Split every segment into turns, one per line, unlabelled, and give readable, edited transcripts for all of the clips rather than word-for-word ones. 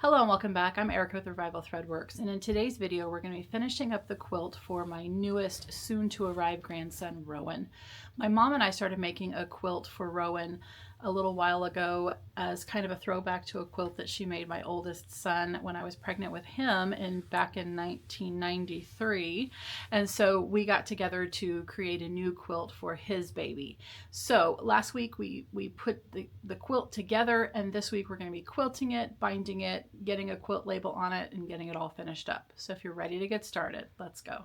Hello and welcome back. I'm Erica with Revival Threadworks, and in today's video we're going to be finishing up the quilt for my newest soon-to-arrive grandson, Rowan. My mom and I started making a quilt for Rowan a little while ago as kind of a throwback to a quilt that she made my oldest son when I was pregnant with him back in 1993. And so we got together to create a new quilt for his baby. So last week we put the quilt together, and this week we're going to be quilting it, binding it, getting a quilt label on it, and getting it all finished up. So if you're ready to get started, let's go.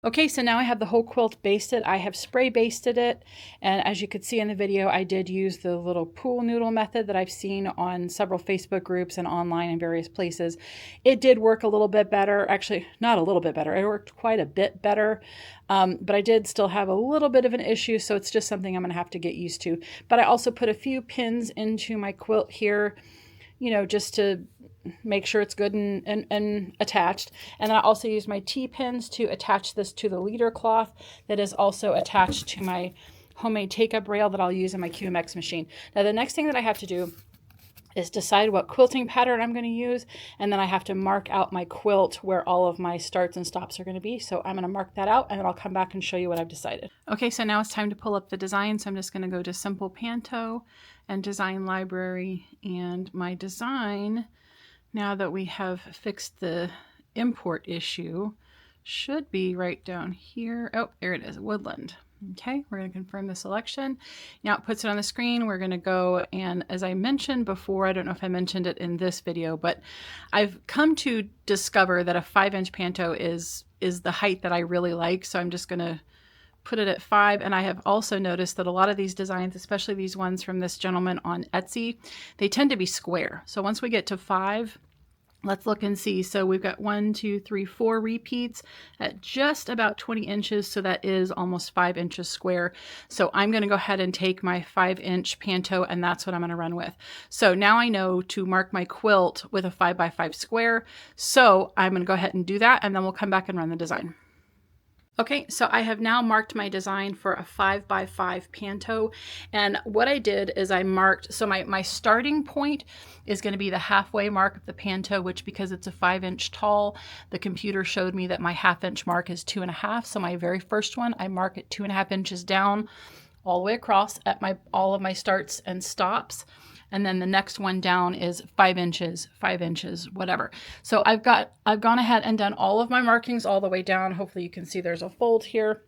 Okay, so now I have the whole quilt basted. I have spray basted it, and as you could see in the video, I did use the little pool noodle method that I've seen on several Facebook groups and online in various places. It did work a little bit better. Actually, not a little bit better. It worked quite a bit better, but I did still have a little bit of an issue, so it's just something I'm going to have to get used to. But I also put a few pins into my quilt here, you know, just to make sure it's good and attached. And then I also used my T-pins to attach this to the leader cloth that is also attached to my homemade take-up rail that I'll use in my QMX machine. Now the next thing that I have to do is decide what quilting pattern I'm going to use, and then I have to mark out my quilt where all of my starts and stops are going to be. So I'm going to mark that out, and then I'll come back and show you what I've decided. Okay, so now it's time to pull up the design. So I'm just going to go to Simple Panto and Design Library, and my design, now that we have fixed the import issue, should be right down here. Oh, there it is, Woodland. Okay, we're going to confirm the selection. Now it puts it on the screen. We're going to go, and as I mentioned before, I don't know if I mentioned it in this video, but I've come to discover that a 5-inch panto is the height that I really like. So I'm just going to put it at 5. And I have also noticed that a lot of these designs, especially these ones from this gentleman on Etsy, they tend to be square. So once we get to 5, let's look and see. So we've got 1, 2, 3, 4 repeats at just about 20 inches. So that is almost 5 inches square. So I'm going to go ahead and take my 5-inch panto, and that's what I'm going to run with. So now I know to mark my quilt with a 5x5 square. So I'm going to go ahead and do that, and then we'll come back and run the design. Okay, so I have now marked my design for a 5x5 panto, and what I did is I marked, so my starting point is going to be the halfway mark of the panto, which, because it's a 5-inch tall, the computer showed me that my 1/2-inch mark is 2.5. So my very first one, I mark it 2.5 inches down all the way across at all of my starts and stops. And then the next one down is 5 inches, 5 inches, whatever. So I've gone ahead and done all of my markings all the way down. Hopefully you can see there's a fold here.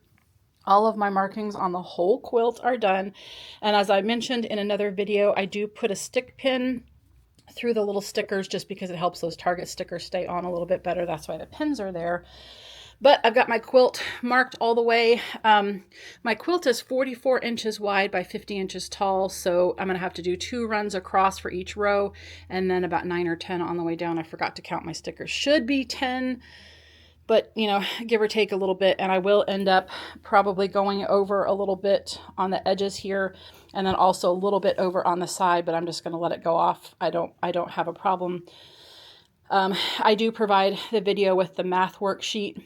All of my markings on the whole quilt are done. And as I mentioned in another video, I do put a stick pin through the little stickers just because it helps those target stickers stay on a little bit better. That's why the pins are there. But I've got my quilt marked all the way. My quilt is 44 inches wide by 50 inches tall, so I'm going to have to do 2 runs across for each row, and then about 9 or 10 on the way down. I forgot to count my stickers. Should be 10, but, you know, give or take a little bit, and I will end up probably going over a little bit on the edges here, and then also a little bit over on the side, but I'm just going to let it go off. I don't have a problem. I do provide the video with the math worksheet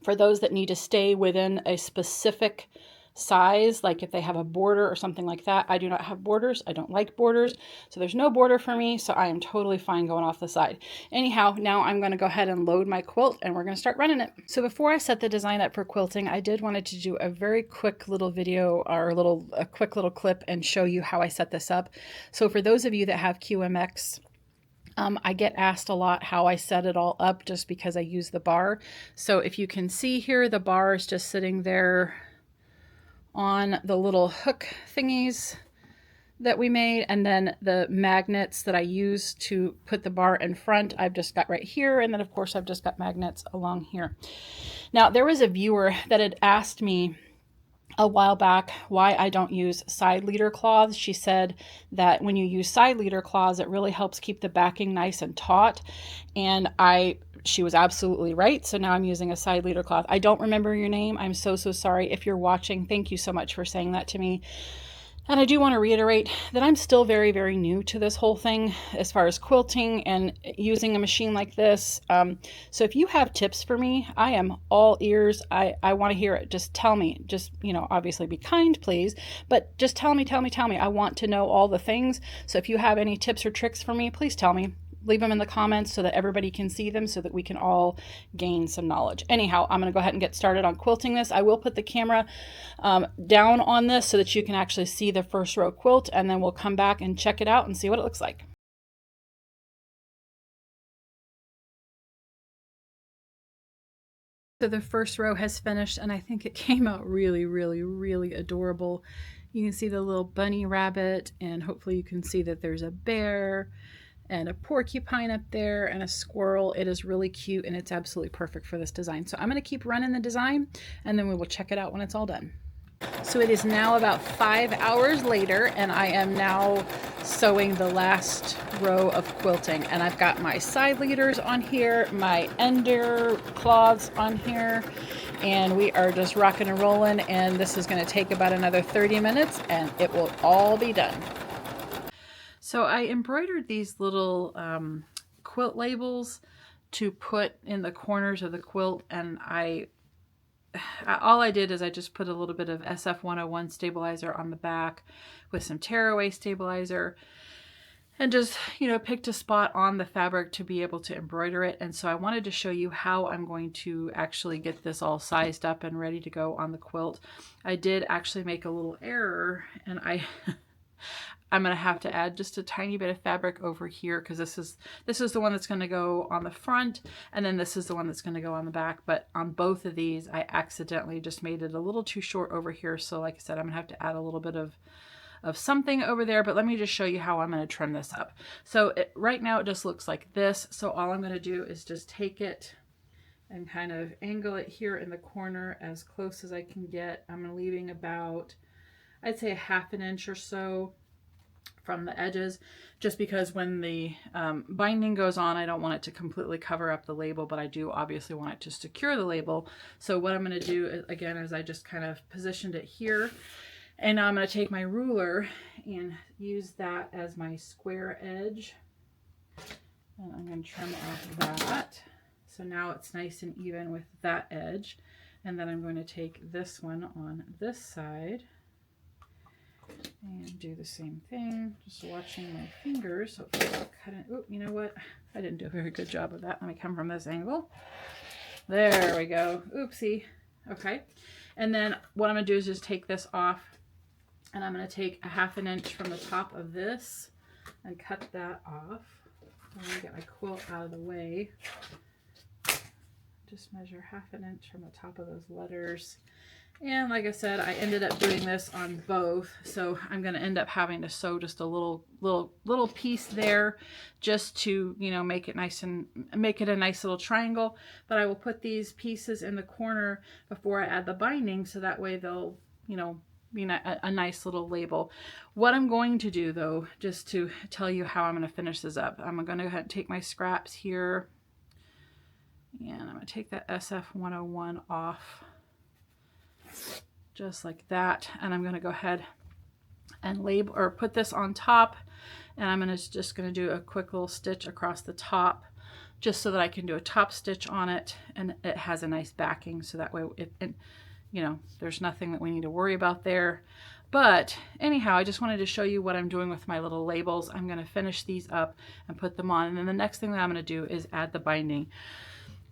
for those that need to stay within a specific size, like if they have a border or something like that. I do not have borders. I don't like borders. So there's no border for me. So I am totally fine going off the side. Anyhow, now I'm going to go ahead and load my quilt, and we're going to start running it. So before I set the design up for quilting, I did wanted to do a very quick little video, or a quick little clip, and show you how I set this up. So for those of you that have QMX, I get asked a lot how I set it all up, just because I use the bar. So if you can see here, the bar is just sitting there on the little hook thingies that we made, and then the magnets that I use to put the bar in front, I've just got right here, and then of course I've just got magnets along here. Now there was a viewer that had asked me a while back why I don't use side leader cloths. She said that when you use side leader cloths, it really helps keep the backing nice and taut. And she was absolutely right. So now I'm using a side leader cloth. I don't remember your name. I'm so sorry if you're watching. Thank you so much for saying that to me. And I do want to reiterate that I'm still very, very new to this whole thing as far as quilting and using a machine like this. So if you have tips for me, I am all ears. I want to hear it. Just tell me. Just, obviously be kind, please. But just tell me, tell me, tell me. I want to know all the things. So if you have any tips or tricks for me, please tell me. Leave them in the comments so that everybody can see them so that we can all gain some knowledge. Anyhow, I'm going to go ahead and get started on quilting this. I will put the camera down on this so that you can actually see the first row quilt, and then we'll come back and check it out and see what it looks like. So the first row has finished, and I think it came out really, really, really adorable. You can see the little bunny rabbit, and hopefully you can see that there's a bear and a porcupine up there and a squirrel. It is really cute, and it's absolutely perfect for this design. So I'm going to keep running the design, and then we will check it out when it's all done. So it is now about 5 hours later, and I am now sewing the last row of quilting. And I've got my side leaders on here, my ender cloths on here, and we are just rocking and rolling. And this is going to take about another 30 minutes, and it will all be done. So I embroidered these little quilt labels to put in the corners of the quilt, and all I did is I just put a little bit of SF101 stabilizer on the back with some tearaway stabilizer, and just, picked a spot on the fabric to be able to embroider it. And so I wanted to show you how I'm going to actually get this all sized up and ready to go on the quilt. I did actually make a little error, and I'm going to have to add just a tiny bit of fabric over here, because this is the one that's going to go on the front, and then this is the one that's going to go on the back. But on both of these, I accidentally just made it a little too short over here. So like I said, I'm going to have to add a little bit of something over there, but let me just show you how I'm going to trim this up. So right now it just looks like this. So all I'm going to do is just take it and kind of angle it here in the corner as close as I can get. I'm leaving about, I'd say, a ½ inch or so from the edges, just because when the binding goes on, I don't want it to completely cover up the label, but I do obviously want it to secure the label. So what I'm going to do again is I just kind of positioned it here, and now I'm going to take my ruler and use that as my square edge, and I'm going to trim off that. So now it's nice and even with that edge, and then I'm going to take this one on this side and do the same thing, just watching my fingers. Hopefully I'll cut it. Oh, you know what? I didn't do a very good job of that. Let me come from this angle. There we go. Oopsie. Okay. And then what I'm going to do is just take this off, and I'm going to take a ½ inch from the top of this and cut that off. I'm going to get my quilt out of the way. Just measure ½ inch from the top of those letters. And like I said, I ended up doing this on both, so I'm going to end up having to sew just a little piece there, just to, make it nice and make it a nice little triangle. But I will put these pieces in the corner before I add the binding, so that way they'll, be a nice little label. What I'm going to do, though, just to tell you how I'm going to finish this up, I'm going to go ahead and take my scraps here, and I'm going to take that SF101 off. Just like that, and I'm going to go ahead and label or put this on top, and I'm just going to do a quick little stitch across the top, just so that I can do a top stitch on it, and it has a nice backing, so that way there's nothing that we need to worry about there. But anyhow, I just wanted to show you what I'm doing with my little labels. I'm going to finish these up and put them on, and then the next thing that I'm going to do is add the binding.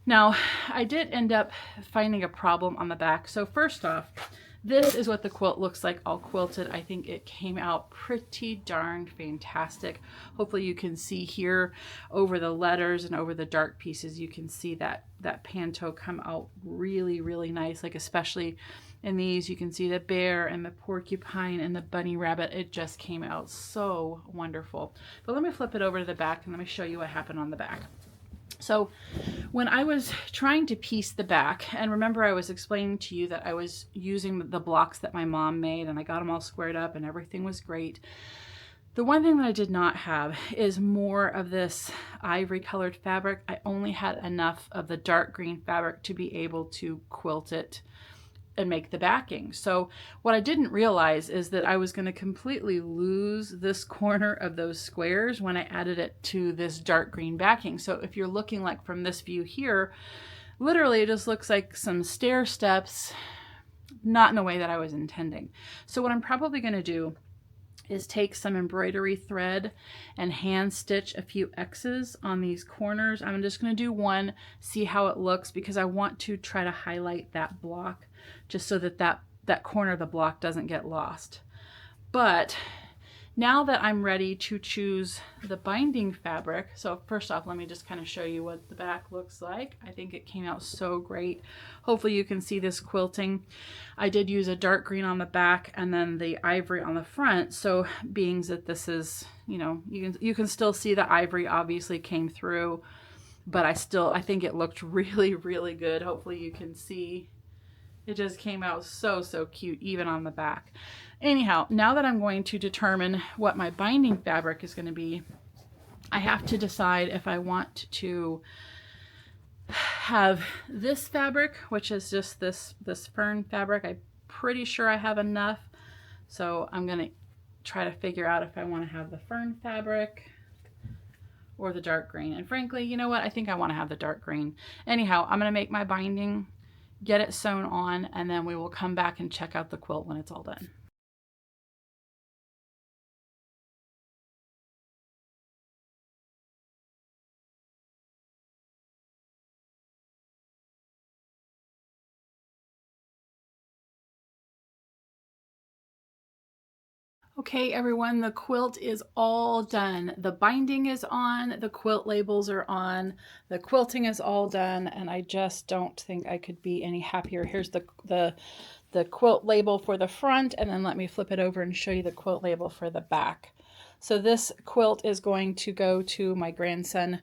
Now, I did end up finding a problem on the back. So first off, this is what the quilt looks like all quilted. I think it came out pretty darn fantastic. Hopefully you can see here over the letters and over the dark pieces, you can see that panto come out really, really nice. Like especially in these, you can see the bear and the porcupine and the bunny rabbit. It just came out so wonderful. But let me flip it over to the back and let me show you what happened on the back. So when I was trying to piece the back, and remember I was explaining to you that I was using the blocks that my mom made, and I got them all squared up and everything was great. The one thing that I did not have is more of this ivory colored fabric. I only had enough of the dark green fabric to be able to quilt it make the backing. So what I didn't realize is that I was going to completely lose this corner of those squares when I added it to this dark green backing. So if you're looking like from this view here, literally it just looks like some stair steps, not in the way that I was intending. So what I'm probably going to do is take some embroidery thread and hand stitch a few X's on these corners. I'm just going to do one, see how it looks, because I want to try to highlight that block just so that that corner of the block doesn't get lost. But now that I'm ready to choose the binding fabric, so first off, let me just kind of show you what the back looks like. I think it came out so great. Hopefully you can see this quilting. I did use a dark green on the back and then the ivory on the front. So being that this is, you know, you can still see the ivory obviously came through, but I think it looked really, really good. Hopefully you can see. It just came out so, so cute, even on the back. Anyhow, now that I'm going to determine what my binding fabric is going to be, I have to decide if I want to have this fabric, which is just this fern fabric. I'm pretty sure I have enough. So I'm going to try to figure out if I want to have the fern fabric or the dark green. And frankly, you know what? I think I want to have the dark green. Anyhow, I'm going to make my binding, get it sewn on, and then we will come back and check out the quilt when it's all done. Okay, everyone, the quilt is all done. The binding is on, the quilt labels are on, the quilting is all done, and I just don't think I could be any happier. Here's the quilt label for the front, and then let me flip it over and show you the quilt label for the back. So this quilt is going to go to my grandson,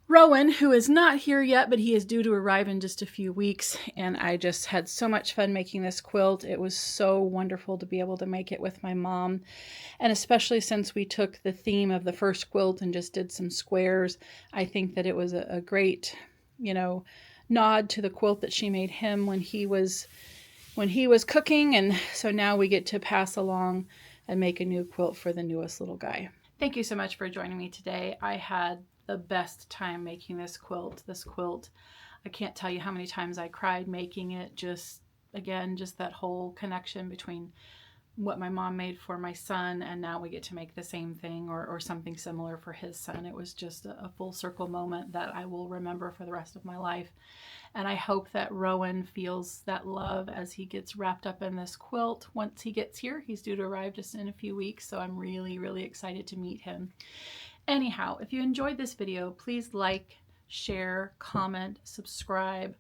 Rowan, who is not here yet, but he is due to arrive in just a few weeks. And I just had so much fun making this quilt. It was so wonderful to be able to make it with my mom. And especially since we took the theme of the first quilt and just did some squares, I think that it was a great, you know, nod to the quilt that she made him when he was cooking. And so now we get to pass along and make a new quilt for the newest little guy. Thank you so much for joining me today. I had the best time making this quilt. I can't tell you how many times I cried making it. Just that whole connection between what my mom made for my son and now we get to make the same thing or something similar for his son. It was just a full circle moment that I will remember for the rest of my life. And I hope that Rowan feels that love as he gets wrapped up in this quilt once he gets here. He's due to arrive just in a few weeks, so I'm really, really excited to meet him. Anyhow, if you enjoyed this video, please like, share, comment, subscribe.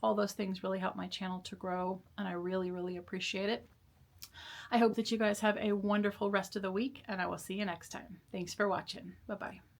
All those things really help my channel to grow, and I really, really appreciate it. I hope that you guys have a wonderful rest of the week, and I will see you next time. Thanks for watching. Bye-bye.